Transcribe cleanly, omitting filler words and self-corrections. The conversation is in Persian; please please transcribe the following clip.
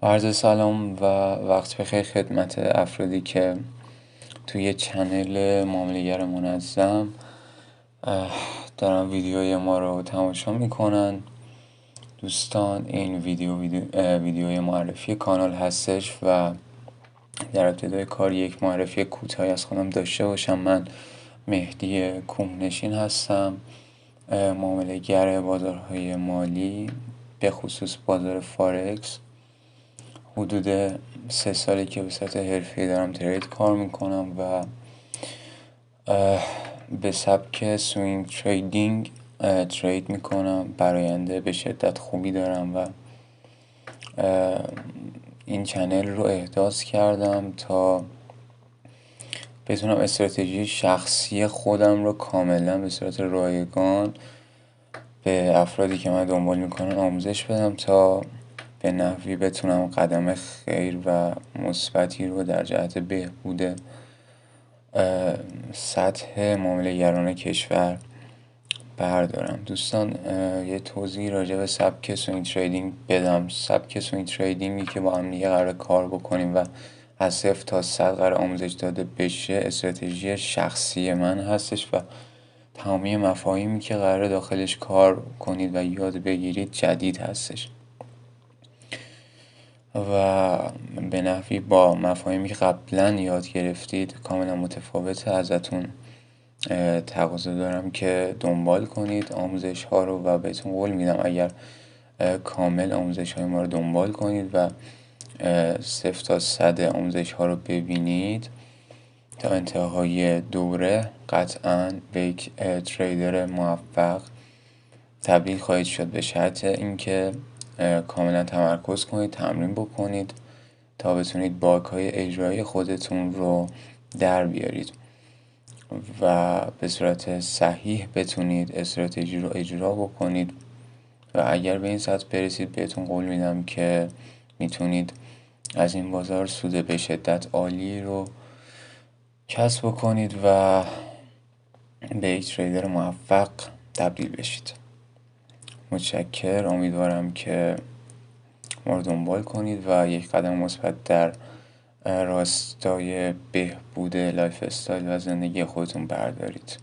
عرض سلام و وقت بخیر خدمت افرادی که توی چنل معامله‌گر منظم دارن ویدیوی ما رو تماشا میکنن. دوستان، این ویدیوی معرفی کانال هستش و در ابتدای کار یک معرفی کوتاهی از خودم داشته باشم. من مهدی کوهنشین هستم، معامله‌گر بازارهای مالی، به خصوص بازار فارکس. حدود 3 سالی که به صورت حرفه‌ای دارم ترید کار میکنم و به سبک سوینگ تریدینگ ترید میکنم. براینده به شدت خوبی دارم و این چنل رو احداث کردم تا بتونم استراتژی شخصی خودم رو کاملا به صورت رایگان به افرادی که من دنبال میکنم آموزش بدم تا به نحوی بتونم قدم خیر و مثبتی رو در جهت بهبود سطح معامله‌گران کشور بردارم. دوستان، یه توضیح راجع به سبک سوینگ تریدینگ بدم. سبک سوینگ تریدینگی که با هم دیگه قرار کار بکنیم و از 0 تا 100 قرار آموزش داده بشه استراتژی شخصی من هستش و تمامی مفاهیمی که قرار داخلش کار کنید و یاد بگیرید جدید هستش و به نحوی با مفاهیمی که قبلا یاد گرفتید کاملا متفاوته. ازتون تقاضا دارم که دنبال کنید آموزش ها رو و بهتون قول میدم اگر کامل آموزش های ما رو دنبال کنید و 0 تا 100 آموزش ها رو ببینید تا انتهای دوره قطعا به یک تریدر موفق تبدیل خواهید شد، به شرط اینکه کاملا تمرکز کنید، تمرین بکنید تا بتونید باگ های اجرایی خودتون رو در بیارید و به صورت صحیح بتونید استراتژی رو اجرا بکنید. و اگر به این سطح برسید بهتون قول میدم که میتونید از این بازار سود به شدت عالی رو کسب بکنید و به یک تریدر موفق تبدیل بشید. متشکر. امیدوارم که ما رو دنبال کنید و یک قدم مثبت در راستای بهبود لایف استایل و زندگی خودتون بردارید.